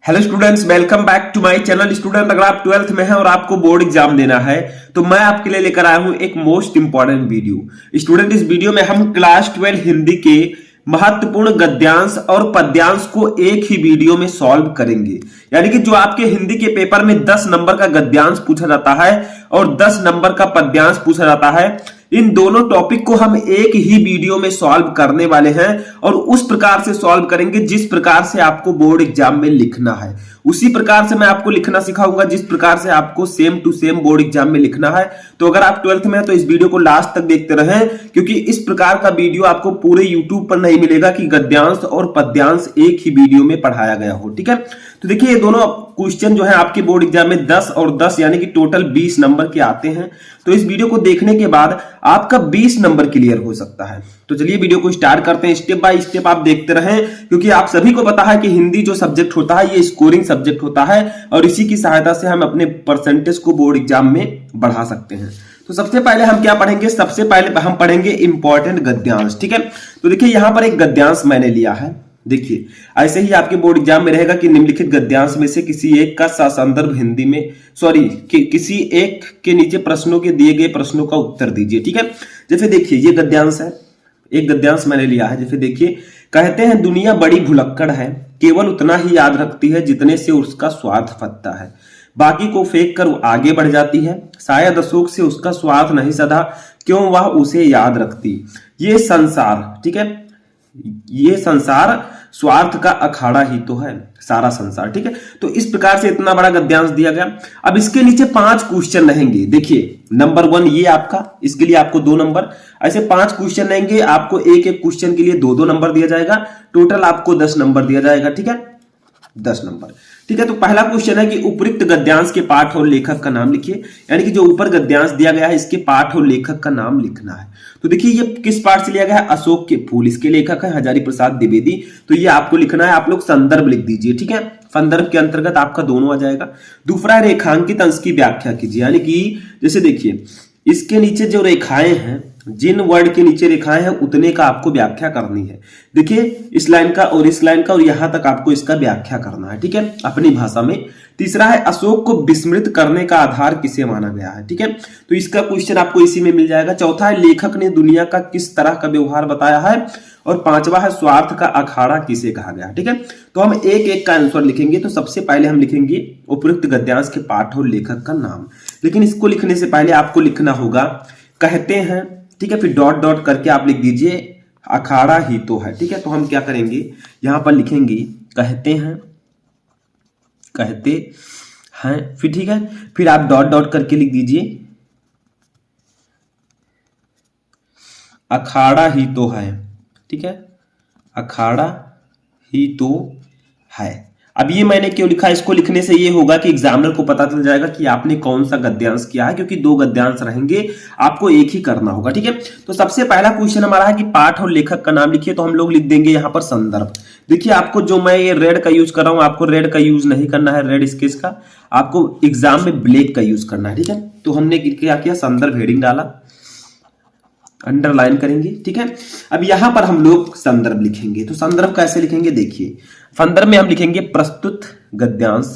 Hello students, welcome back to my channel. Student, अगर आप 12th में हैं और आपको बोर्ड एग्जाम देना है तो मैं आपके लिए लेकर आया हूं एक मोस्ट इंपॉर्टेंट वीडियो। स्टूडेंट, इस वीडियो में हम क्लास 12 हिंदी के महत्वपूर्ण गद्यांश और पद्यांश को एक ही वीडियो में सॉल्व करेंगे। यानी कि जो आपके हिंदी के पेपर में 10 नंबर का गद्यांश पूछा जाता है और 10 नंबर का पद्यांश पूछा जाता है, इन दोनों टॉपिक को हम एक ही वीडियो में सॉल्व करने वाले हैं और उस प्रकार से सॉल्व करेंगे जिस प्रकार से आपको बोर्ड एग्जाम में लिखना है। उसी प्रकार से मैं आपको लिखना सिखाऊंगा जिस प्रकार से आपको same to same board exam में लिखना है। तो अगर आप 12th में हैं तो इस वीडियो को लास्ट तक देखते रहें, क्योंकि इस प्रकार का वीडियो आपको पूरे यूट्यूब पर नहीं मिलेगा कि गद्यांश और पद्यांश एक ही वीडियो में पढ़ाया गया हो। ठीक है, तो देखिए ये दोनों क्वेश्चन जो है आपके बोर्ड एग्जाम में 10 और 10 यानी कि टोटल 20 नंबर के आते हैं। तो इस वीडियो को देखने के बाद आपका 20 नंबर क्लियर हो सकता है। तो चलिए वीडियो को स्टार्ट करते हैं। स्टेप बाय स्टेप आप देखते रहें, क्योंकि आप सभी को पता है कि हिंदी जो सब्जेक्ट होता है ये स्कोरिंग सब्जेक्ट होता है और इसी की सहायता से हम अपने परसेंटेज को बोर्ड एग्जाम में बढ़ा सकते हैं। तो सबसे पहले हम क्या पढ़ेंगे? सबसे पहले हम पढ़ेंगे इंपॉर्टेंट गद्यांश। ठीक है, तो देखिए यहां पर एक गद्यांश मैंने लिया है। देखिए ऐसे ही आपके बोर्ड एग्जाम में रहेगा कि निम्नलिखित गद्यांश में से किसी एक का ससंदर्भ हिंदी में किसी एक के नीचे प्रश्नों के दिए गए प्रश्नों का उत्तर दीजिए। ठीक है, जैसे देखिए ये गद्यांश है, एक गद्यांश मैंने लिया है। जैसे देखिए, कहते हैं दुनिया बड़ी भुलक्कड़ है, केवल उतना ही याद रखती है जितने से उसका स्वार्थ फतता है, बाकी को फेंक कर आगे बढ़ जाती है, शायद अशोक से उसका स्वार्थ नहीं सधा, क्यों वह उसे याद रखती। ये संसार, ठीक है, ये संसार स्वार्थ का अखाड़ा ही तो है, सारा संसार। ठीक है, तो इस प्रकार से इतना बड़ा गद्यांश दिया गया। अब इसके नीचे 5 क्वेश्चन रहेंगे। देखिए नंबर 1 ये आपका, इसके लिए आपको 2 नंबर, ऐसे 5 क्वेश्चन रहेंगे। आपको एक एक क्वेश्चन के लिए 2-2 नंबर दिया जाएगा, टोटल आपको 10 नंबर दिया जाएगा। ठीक है, 10 नंबर। ठीक है, तो पहला क्वेश्चन है कि उपयुक्त गद्यांश के पाठ और लेखक का नाम लिखिए। यानी कि जो ऊपर गद्यांश दिया गया है इसके पाठ और लेखक का नाम लिखना है। तो देखिए ये किस पाठ से लिया गया है? अशोक के फूल। इसके लेखक है हजारी प्रसाद द्विवेदी। तो ये आपको लिखना है, आप लोग संदर्भ लिख दीजिए। ठीक है, संदर्भ के अंतर्गत आपका दोनों आ जाएगा। दूसरा, रेखांकित अंश की व्याख्या कीजिए। यानी कि जैसे देखिए इसके नीचे जो रेखाएं हैं, जिन वर्ड के नीचे रेखाएं हैं उतने का आपको व्याख्या करनी है। देखिए इस लाइन का और इस लाइन का और यहां तक आपको इसका व्याख्या करना है। ठीक है, अपनी भाषा में। तीसरा है, अशोक को विस्मृत करने का आधार किसे माना गया है। ठीक है, तो इसका क्वेश्चन आपको इसी में मिल जाएगा। चौथा है, लेखक ने दुनिया का किस तरह का व्यवहार बताया है। और 5वां है, स्वार्थ का अखाड़ा किसे कहा गया। ठीक है, तो हम एक एक का आंसर लिखेंगे। तो सबसे पहले हम लिखेंगे उपयुक्त गद्यांश के पाठ और लेखक का नाम। लेकिन इसको लिखने से पहले आपको लिखना होगा कहते हैं। ठीक है, फिर डॉट डॉट करके आप लिख दीजिए अखाड़ा ही तो है। ठीक है, तो हम क्या करेंगे, यहां पर लिखेंगे कहते हैं, कहते हैं, फिर ठीक है, फिर आप डॉट डॉट करके लिख दीजिए अखाड़ा ही तो है। ठीक है, अखाड़ा ही तो है। अब ये मैंने क्यों लिखा? इसको लिखने से ये होगा कि एग्जामिनर को पता चल जाएगा कि आपने कौन सा गद्यांश किया है, क्योंकि 2 गद्यांश रहेंगे, आपको एक ही करना होगा। ठीक है, तो सबसे पहला क्वेश्चन हमारा है कि पाठ और लेखक का नाम लिखिए। तो हम लोग लिख देंगे यहाँ पर संदर्भ। देखिए आपको जो मैं ये रेड का यूज कर रहा हूं, आपको रेड का यूज नहीं करना है, रेड स्केच का। आपको एग्जाम में ब्लैक का यूज करना है। ठीक है, तो हमने क्या किया, संदर्भ हेडिंग डाला, अंडरलाइन करेंगे। ठीक है, अब यहां पर हम लोग संदर्भ लिखेंगे। तो संदर्भ कैसे लिखेंगे? देखिए संदर्भ में हम लिखेंगे प्रस्तुत गद्यांश,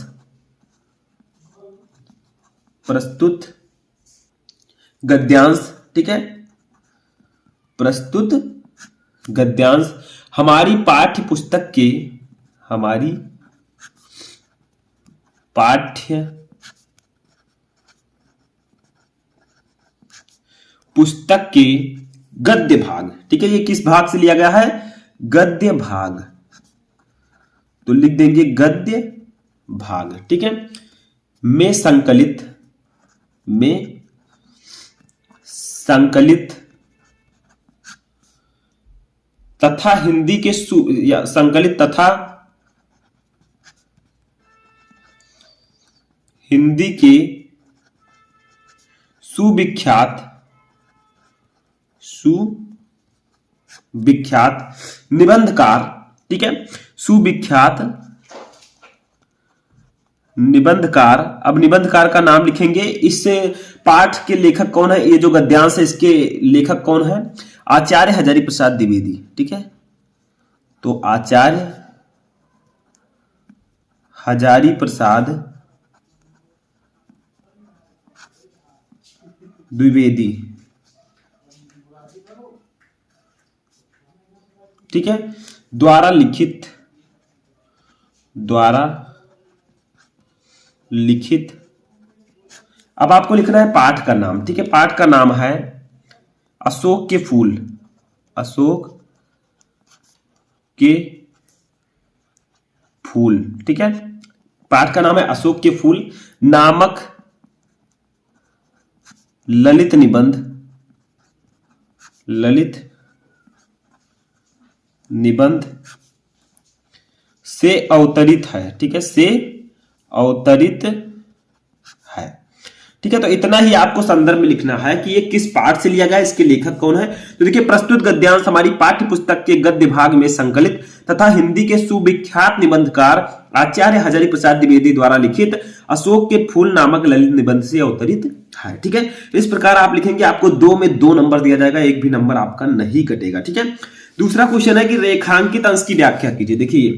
प्रस्तुत गद्यांश। ठीक है, प्रस्तुत गद्यांश हमारी पाठ्य पुस्तक के, हमारी पाठ्य पुस्तक के गद्य भाग। ठीक है, ये किस भाग से लिया गया है? गद्य भाग। तो लिख देंगे गद्य भाग। ठीक है, में संकलित, में संकलित तथा हिंदी के संकलित तथा हिंदी के सुविख्यात निबंधकार। ठीक है, सुविख्यात निबंधकार। अब निबंधकार का नाम लिखेंगे। इस पाठ के लेखक कौन है? ये जो गद्यांश है इसके लेखक कौन है? आचार्य हजारी प्रसाद द्विवेदी। ठीक है, तो आचार्य हजारी प्रसाद द्विवेदी, ठीक है, द्वारा लिखित। अब आपको लिखना है पाठ का नाम, ठीक है। पाठ का नाम है अशोक के फूल, अशोक के फूल, ठीक है। पाठ का नाम है अशोक के फूल नामक ललित निबंध से अवतरित है, ठीक है, से अवतरित है, ठीक है। तो इतना ही आपको संदर्भ में लिखना है कि ये किस पाठ से लिया गया, इसके लेखक कौन है। तो देखिए, प्रस्तुत गद्यांश हमारी पाठ्य पुस्तक के गद्य भाग में संकलित तथा हिंदी के सुविख्यात निबंधकार आचार्य हजारी प्रसाद द्विवेदी द्वारा लिखित अशोक के फूल नामक ललित निबंध से अवतरित है, ठीक है। इस प्रकार आप लिखेंगे, आपको 2 में 2 नंबर दिया जाएगा, एक भी नंबर आपका नहीं कटेगा, ठीक है। दूसरा क्वेश्चन है कि रेखांकित अंश की व्याख्या कीजिए। देखिए,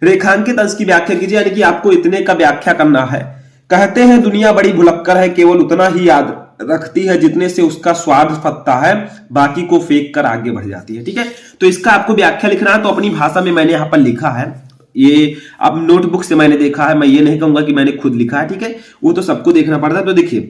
रेखांकित अंश की व्याख्या कीजिए, यानी कि आपको इतने का व्याख्या करना है। कहते हैं दुनिया बड़ी भुलक्कर है, केवल उतना ही याद रखती है जितने से उसका स्वाद फतता है, बाकी को फेंक कर आगे बढ़ जाती है, ठीक है। तो इसका आपको व्याख्या लिखना है, तो अपनी भाषा में मैंने यहां पर लिखा है, ये अब नोटबुक से मैंने देखा है, मैं ये नहीं कहूंगा कि मैंने खुद लिखा है, ठीक है, वो तो सबको देखना पड़ता है। तो देखिए,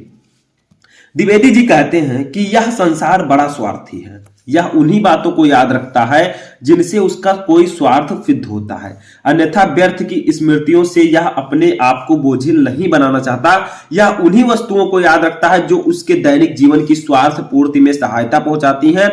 द्विवेदी जी कहते हैं कि यह संसार बड़ा स्वार्थी है, यह उन्हीं बातों को याद रखता है जिनसे उसका कोई स्वार्थ सिद्ध होता है, अन्यथा व्यर्थ की स्मृतियों से यह अपने आप को बोझिल नहीं बनाना चाहता। यह उन्हीं वस्तुओं को याद रखता है जो उसके दैनिक जीवन की स्वार्थ पूर्ति में सहायता पहुंचाती हैं।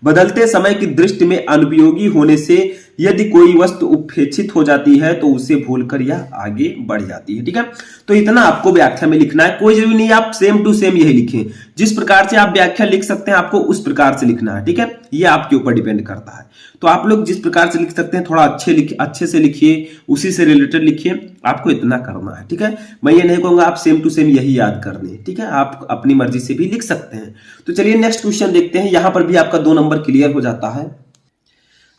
बदलते समय की दृष्टि में अनुपयोगी होने से यदि कोई वस्तु उपेक्षित हो जाती है तो उसे भूलकर यह आगे बढ़ जाती है, ठीक है। तो इतना आपको व्याख्या में लिखना है, कोई जरूरी नहीं आप सेम टू सेम यही लिखें, जिस प्रकार से आप व्याख्या लिख सकते हैं आपको उस प्रकार से लिखना है, ठीक है। ये आपके ऊपर डिपेंड करता है। तो आप लोग जिस प्रकार से लिख सकते हैं थोड़ा अच्छे से लिखिए, उसी से रिलेटेड लिखिए, आपको इतना करना है, ठीक है। मैं ये नहीं कहूंगा आप सेम टू सेम यही याद करने, ठीक है, आप अपनी मर्जी से भी लिख सकते हैं। तो चलिए नेक्स्ट क्वेश्चन देखते हैं, यहां पर भी आपका 2 नंबर क्लियर हो जाता है।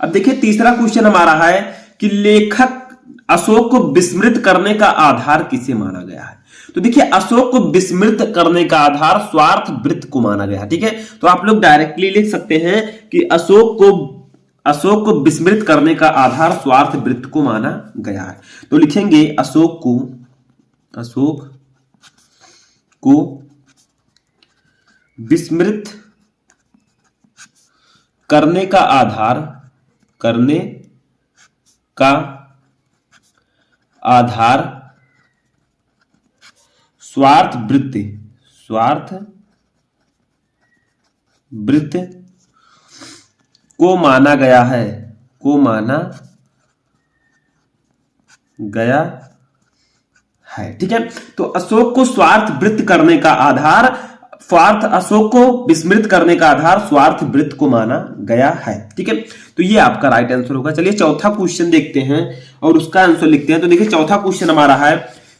अब देखिए, तीसरा क्वेश्चन हमारा है कि लेखक अशोक को विस्मृत करने का आधार किसे माना गया है। तो देखिए, अशोक को विस्मृत करने का आधार स्वार्थ वृत्त को माना गया, ठीक है। तो आप लोग डायरेक्टली लिख सकते हैं कि अशोक को विस्मृत करने का आधार स्वार्थ वृत्त को माना गया है। तो लिखेंगे अशोक को विस्मृत करने का आधार स्वार्थ वृत्त को माना गया है, ठीक है। तो अशोक को स्वार्थ वृत्त करने का आधार अशोक को विस्मृत करने का आधार स्वार्थ वृत्त को माना गया है, ठीक है। तो ये आपका राइट आंसर होगा। चलिए चौथा क्वेश्चन देखते हैं और उसका आंसर लिखते हैं। तो देखिए, चौथा क्वेश्चन हमारा है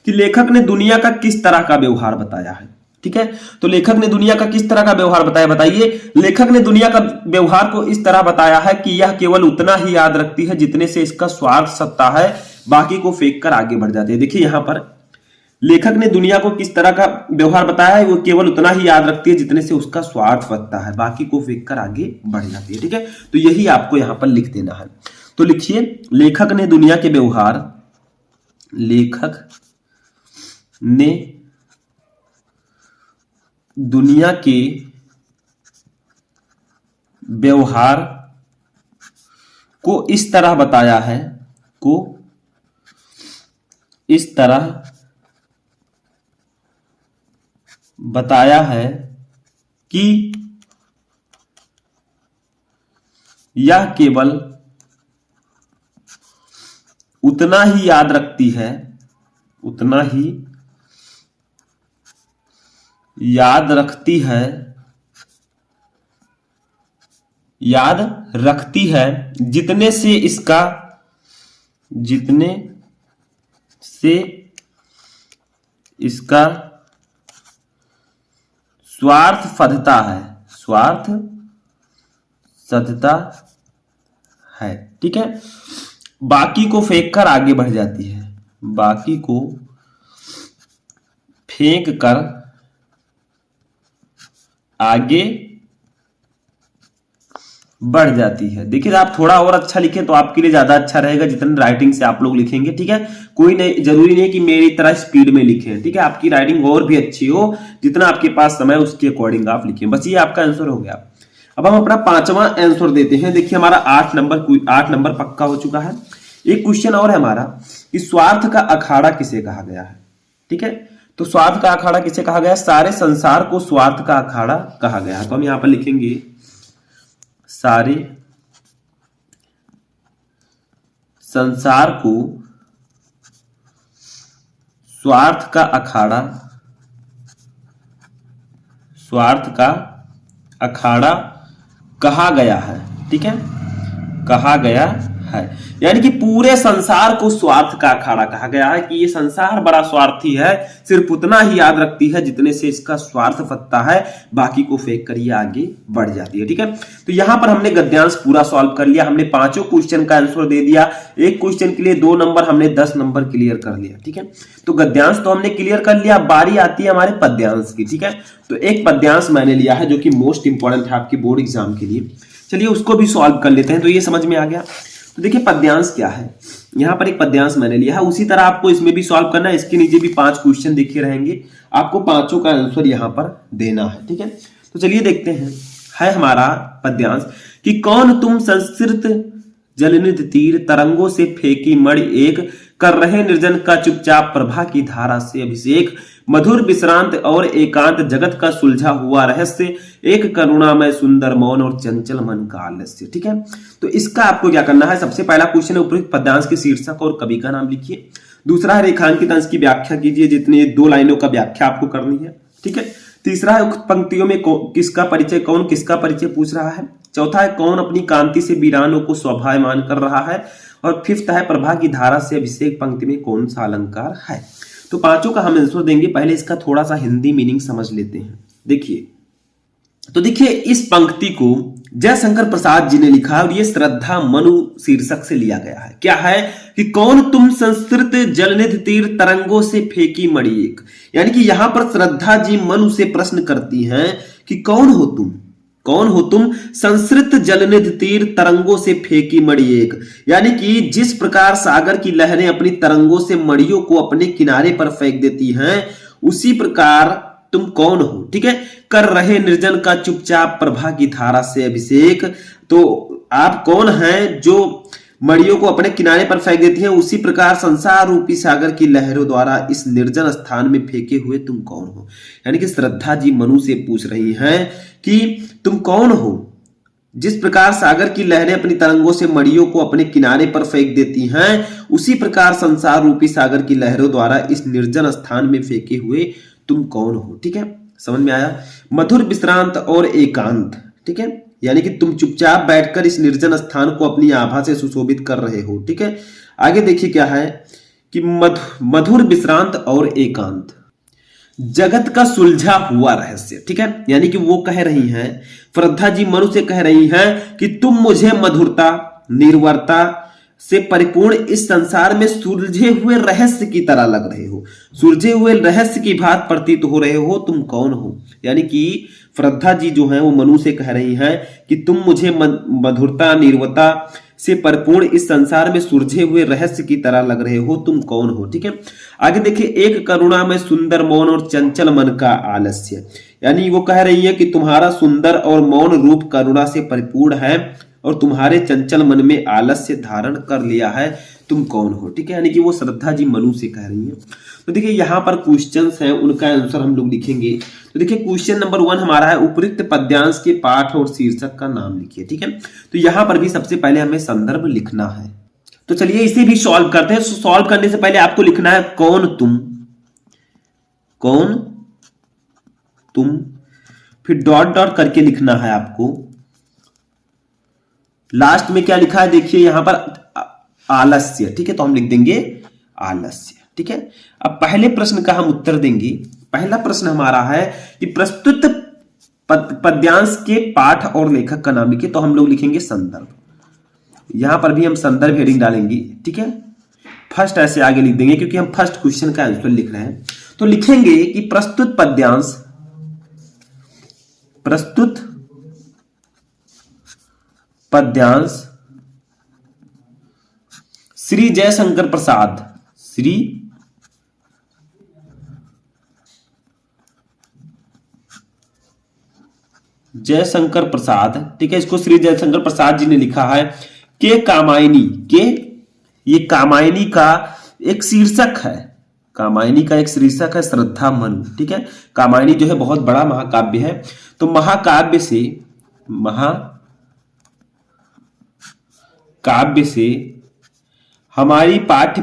कि लेखक ने दुनिया का किस तरह का व्यवहार बताया है, ठीक है। तो लेखक ने दुनिया का किस तरह का व्यवहार बताया, बताइए। लेखक ने दुनिया का व्यवहार को इस तरह बताया है कि यह केवल उतना ही याद रखती है जितने से इसका स्वार्थ सत्ता है, बाकी को फेंक कर आगे बढ़ जाती है। देखिए, यहां पर लेखक ने दुनिया को किस तरह का व्यवहार बताया है, वो केवल उतना ही याद रखती है जितने से उसका स्वार्थ बनता है, बाकी को फेंक कर आगे बढ़ जाती है, ठीक है। तो यही आपको यहां पर लिख देना है। तो लिखिए, लेखक ने दुनिया के व्यवहार को इस तरह बताया है कि यह केवल उतना ही याद रखती है जितने से इसका स्वार्थ सधता है, ठीक है। बाकी को फेंक कर आगे बढ़ जाती है, बाकी को फेंक कर आगे बढ़ जाती है। देखिए आप थोड़ा और अच्छा लिखें तो आपके लिए ज्यादा अच्छा रहेगा जितने राइटिंग से आप लोग लिखेंगे, ठीक है। कोई नहीं, जरूरी नहीं कि मेरी तरह स्पीड में लिखें, ठीक है। आपकी राइटिंग और भी अच्छी हो, जितना आपके पास समय उसके अकॉर्डिंग आप लिखें। बस ये आपका आंसर हो गया। अब हम अपना 5वां आंसर देते हैं। देखिए हमारा 8 नंबर पक्का हो चुका है। एक क्वेश्चन और है हमारा कि स्वार्थ का अखाड़ा किसे कहा गया है, ठीक है। तो स्वार्थ का अखाड़ा किसे कहा गया है? सारे संसार को स्वार्थ का अखाड़ा कहा गया है। तो हम यहां पर लिखेंगे सारे संसार को स्वार्थ का अखाड़ा कहा गया है, ठीक है, कहा गया है। यानी कि पूरे संसार को स्वार्थ का अखाड़ा कहा गया है कि ये संसार बड़ा स्वार्थी है, सिर्फ उतना ही याद रखती है जितने से इसका स्वार्थ पता है, बाकी को फेंक कर ये आगे बढ़ जाती है, ठीक है। तो यहां पर हमने गद्यांश पूरा सॉल्व कर लिया। हमने 5 क्वेश्चन का आंसर दे दिया। एक क्वेश्चन के लिए 2 नंबर, हमने 10 नंबर क्लियर कर लिया, ठीक है। तो गद्यांश तो हमने क्लियर कर लिया। बारी आती है हमारे पद्यांश की, ठीक है। तो एक पद्यांश मैंने लिया है जो कि मोस्ट इंपॉर्टेंट है आपके बोर्ड एग्जाम के लिए। चलिए उसको भी सॉल्व कर लेते हैं। तो ये समझ में आ गया। तो देखिए पद्यांश क्या है, यहां पर एक पद्यांश मैंने लिया है, उसी तरह आपको इसमें भी सॉल्व करना है। इसके नीचे भी 5 क्वेश्चन देखे रहेंगे, आपको 5 का आंसर यहां पर देना है, ठीक है। तो चलिए देखते हैं। है हमारा पद्यांश कि कौन तुम संस्कृत जलनिधि तीर तरंगों से फेंकी मणि एक, कर रहे निर्जन का चुपचाप प्रभा की धारा से अभिषेक, मधुर विश्रांत और एकांत जगत का सुलझा हुआ रहस्य, एक करुणामय सुंदर मौन और चंचल मन का आलस्य, ठीक है। तो इसका आपको क्या करना है? सबसे पहला क्वेश्चन है उपयुक्त पद्यांश के शीर्षक और कवि का नाम लिखिए। दूसरा है रेखांकित अंश की व्याख्या कीजिए, जितनी 2 लाइनों का व्याख्या आपको करनी है, ठीक है। तीसरा है उक्त पंक्तियों में किसका परिचय, कौन किसका परिचय पूछ रहा है। चौथा है कौन अपनी कांति से वीरानों को शोभायमान कर रहा है। और फिफ्थ है प्रभा की धारा से अभिषेक पंक्ति में कौन सा अलंकार है। तो 5 का हम आंसर देंगे। पहले इसका थोड़ा सा हिंदी मीनिंग समझ लेते हैं। देखिए तो देखिए इस पंक्ति को जयशंकर प्रसाद जी ने लिखा है और ये श्रद्धा मनु शीर्षक से लिया गया है। क्या है कि कौन तुम संस्कृत जलनिधि तीर तरंगों से फेंकी मणि एक, यानी कि यहां पर श्रद्धा जी मनु से प्रश्न करती हैं कि कौन हो तुम संस्कृत जलनिधि तीर तरंगों से फेंकी मणि एक, यानी कि जिस प्रकार सागर की लहरें अपनी तरंगों से मणियों को अपने किनारे पर फेंक देती हैं, उसी प्रकार तुम कौन हो, ठीक है। कर रहे निर्जन का चुपचाप प्रभा की धारा से अभिषेक, तो आप कौन हैं जो मणियों को अपने किनारे पर फेंक देती हैं, उसी प्रकार संसार रूपी सागर की लहरों द्वारा इस निर्जन स्थान में फेंके हुए तुम कौन हो। यानी कि श्रद्धा जी मनु से पूछ रही हैं कि तुम कौन हो, जिस प्रकार सागर की लहरें अपनी तरंगों से मणियों को अपने किनारे पर फेंक देती हैं, उसी प्रकार संसार रूपी सागर की लहरों द्वारा इस निर्जन स्थान में फेंके हुए तुम कौन हो, ठीक है। समझ में आया। मधुर विश्रांत और एकांत, ठीक है, यानी कि तुम चुपचाप बैठकर इस निर्जन स्थान को अपनी आभा से सुशोभित कर रहे हो, ठीक है। आगे देखिए क्या है कि मधुर विश्रांत और एकांत, जगत का सुलझा हुआ रहस्य, ठीक है। यानी कि वो कह रही हैं, श्रद्धा जी मनु से कह रही हैं कि तुम मुझे मधुरता निर्वरता से परिपूर्ण इस संसार में सुलझे हुए रहस्य की तरह लग रहे हो, सुलझे हुए रहस्य की भांति प्रतीत हो रहे हो, तुम कौन हो। यानी कि श्रद्धा जी जो है वो मनु से कह रही हैं कि तुम मुझे मधुरता निर्वता से परिपूर्ण इस संसार में सुलझे हुए रहस्य की तरह लग रहे हो, तुम कौन हो, ठीक है। आगे देखिए एक करुणा में सुंदर मौन और चंचल मन का आलस्य, यानी वो कह रही है कि तुम्हारा सुंदर और मौन रूप करुणा से परिपूर्ण है और तुम्हारे चंचल मन में आलस्य धारण कर लिया है, तुम कौन हो, ठीक है। यानी कि वो श्रद्धा जी मनु से कह रही हैं। तो देखिए यहाँ पर क्वेश्चंस हैं, उनका आंसर हम लोग लिखेंगे। तो देखिए क्वेश्चन नंबर 1 हमारा है उपयुक्त पद्यांश के पाठ और शीर्षक का नाम लिखिए, ठीक है। तो यहाँ पर भी सबसे पहले हमें संदर्भ लिखना है। तो चलिए इसे भी सॉल्व करते हैं। सॉल्व करने से पहले आपको लिखना है कौन तुम, फिर डॉट डॉट करके लिखना है आपको। लास्ट में क्या लिखा है देखिए यहां पर आलस्य, ठीक है। तो हम लिख देंगे आलस्य, ठीक है। अब पहले प्रश्न का हम उत्तर देंगे। पहला प्रश्न हमारा है कि प्रस्तुत पद्यांश के पाठ और लेखक का नाम लिखिए। तो हम लोग लिखेंगे संदर्भ। यहां पर भी हम संदर्भ हेडिंग डालेंगे, ठीक है। फर्स्ट ऐसे आगे लिख देंगे क्योंकि हम फर्स्ट क्वेश्चन का आंसर लिख रहे हैं। तो लिखेंगे कि प्रस्तुत पद्यांश श्री जयशंकर प्रसाद, श्री जयशंकर प्रसाद, ठीक है, इसको श्री जयशंकर प्रसाद जी ने लिखा है के कामायनी, के ये कामायनी का एक शीर्षक है, कामायनी का एक शीर्षक है श्रद्धा मनु, ठीक है। कामायनी जो है बहुत बड़ा महाकाव्य है। तो महाकाव्य से हमारी पाठ्य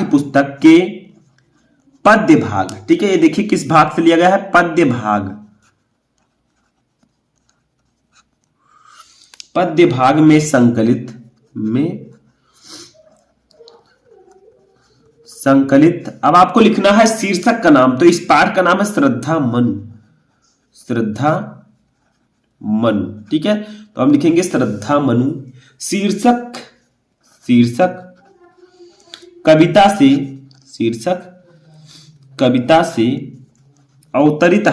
पुस्तक के पद्य भाग, ठीक है, ये देखिए किस भाग से लिया गया है, पद्य भाग में संकलित अब आपको लिखना है शीर्षक का नाम। तो इस पाठ का नाम है श्रद्धा मनु, ठीक है। तो हम लिखेंगे श्रद्धा मनु। शीर्षक कविता से अवतरित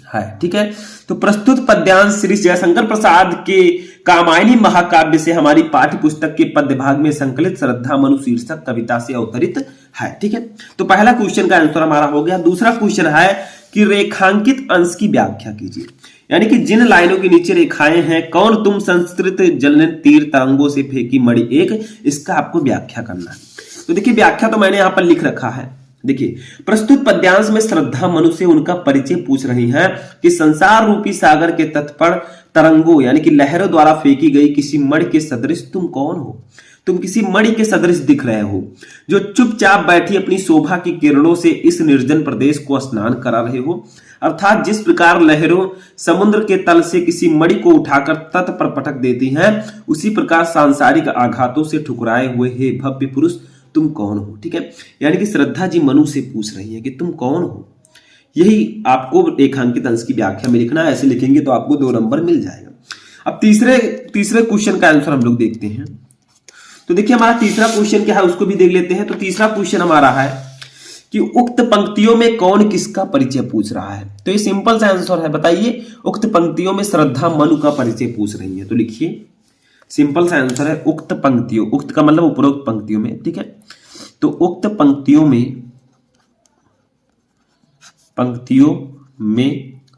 है, ठीक है। तो प्रस्तुत पद्यांश श्री जयशंकर प्रसाद के कामायनी महाकाव्य से हमारी पाठ्य पुस्तक के पद्य भाग में संकलित श्रद्धा मनु शीर्षक कविता से अवतरित है, ठीक है। तो पहला क्वेश्चन का आंसर हमारा हो गया। दूसरा क्वेश्चन है कि रेखांकित अंश की व्याख्या कीजिए, यानी कि जिन लाइनों के नीचे रेखाएं हैं, कौन तुम संस्कृत जलन तीर तरंगों से फेंकी मणि एक, इसका आपको व्याख्या करना है। तो देखिए व्याख्या तो मैंने यहां पर लिख रखा है। देखिए प्रस्तुत पद्यांश में श्रद्धा मनु से उनका परिचय पूछ रही हैं कि संसार रूपी सागर के तट पर तरंगों यानी कि लहरों द्वारा फेंकी गई किसी मणि के सदृश तुम कौन हो। तुम किसी मणि के सदृश दिख रहे हो जो चुपचाप बैठी अपनी शोभा की किरणों से इस निर्जन प्रदेश को स्नान करा रहे हो। अर्थात जिस प्रकार लहरों समुद्र के तल से किसी मणि को उठाकर तट पर पटक देती हैं, उसी प्रकार सांसारिक आघातों से ठुकराए हुए हे भव्य पुरुष तुम कौन हो, ठीक है। यानी कि श्रद्धा जी मनु से पूछ रही है कि तुम कौन हो। यही आपको रेखांकित अंश की व्याख्या में लिखना है। ऐसे लिखेंगे तो आपको 2 नंबर मिल जाएगा। अब तीसरे क्वेश्चन का आंसर हम लोग देखते हैं। तो देखिए हमारा तीसरा क्वेश्चन क्या है उसको भी देख लेते हैं। तो तीसरा क्वेश्चन हमारा है कि उक्त पंक्तियों में कौन किसका परिचय पूछ रहा है। तो ये सिंपल सा आंसर है, बताइए। उक्त पंक्तियों में श्रद्धा मनु का परिचय पूछ रही है। तो लिखिए सिंपल सा आंसर है उक्त पंक्तियों, उक्त का मतलब उपरोक्त पंक्तियों में, ठीक है। तो उक्त पंक्तियों में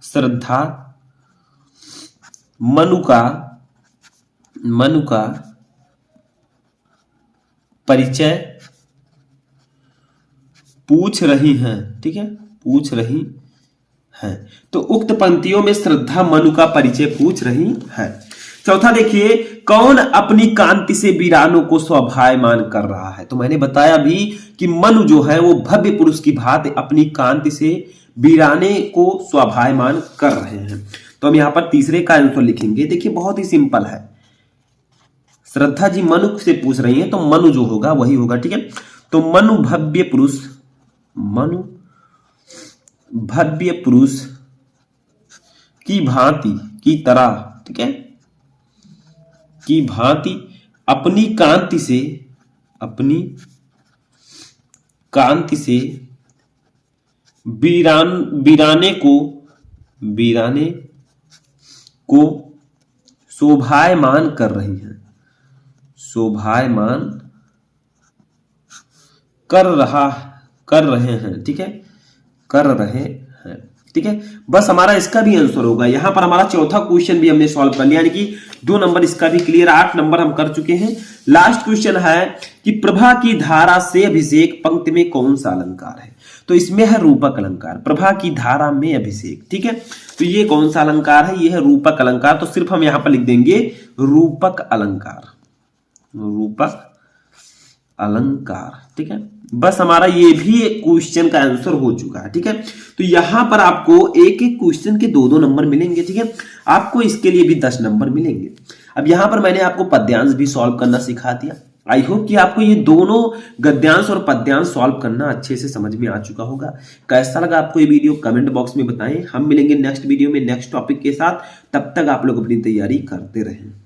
श्रद्धा मनु का परिचय पूछ रही हैं, ठीक है, पूछ रही हैं। तो उक्त पंक्तियों में श्रद्धा मनु का परिचय पूछ रही है। चौथा देखिए, कौन अपनी कांति से वीरानों को स्वाभायमान कर रहा है। तो मैंने बताया भी कि मनु जो है वो भव्य पुरुष की भांति अपनी कांति से वीराने को स्वाभायमान कर रहे हैं। तो हम यहां पर तीसरे का आंसर लिखेंगे। देखिए बहुत ही सिंपल है, श्रद्धा जी मनु से पूछ रही हैं तो मनु जो होगा वही होगा, ठीक है। तो मनु भव्य पुरुष की भांति की तरह, ठीक है, की भांति अपनी कांति से वीराने को शोभायमान कर रही हैं, शोभायमान कर रहे हैं, ठीक है, कर रहे हैं, ठीक है। बस हमारा इसका भी आंसर होगा। यहां पर हमारा चौथा क्वेश्चन भी हमने सॉल्व कर लिया, यानी कि 2 नंबर इसका भी क्लियर, 8 नंबर हम कर चुके हैं। लास्ट क्वेश्चन है कि प्रभा की धारा से अभिषेक पंक्ति में कौन सा अलंकार है। तो इसमें है रूपक अलंकार, प्रभा की धारा में अभिषेक, ठीक है। तो ये कौन सा अलंकार है, ये है रूपक अलंकार। तो सिर्फ हम यहां पर लिख देंगे रूपक अलंकार, रूपक अलंकार, ठीक है। बस हमारा ये भी एक क्वेश्चन का आंसर हो चुका है, ठीक है। तो यहां पर आपको एक एक क्वेश्चन के 2-2 नंबर मिलेंगे, ठीक है। आपको इसके लिए भी 10 नंबर मिलेंगे। अब यहां पर मैंने आपको पद्यांश भी सॉल्व करना सिखा दिया। आई होप कि आपको ये दोनों गद्यांश और पद्यांश सॉल्व करना अच्छे से समझ में आ चुका होगा। कैसा लगा आपको ये वीडियो कमेंट बॉक्स में बताएं। हम मिलेंगे नेक्स्ट वीडियो में नेक्स्ट टॉपिक के साथ। तब तक आप लोग अपनी तैयारी करते रहें।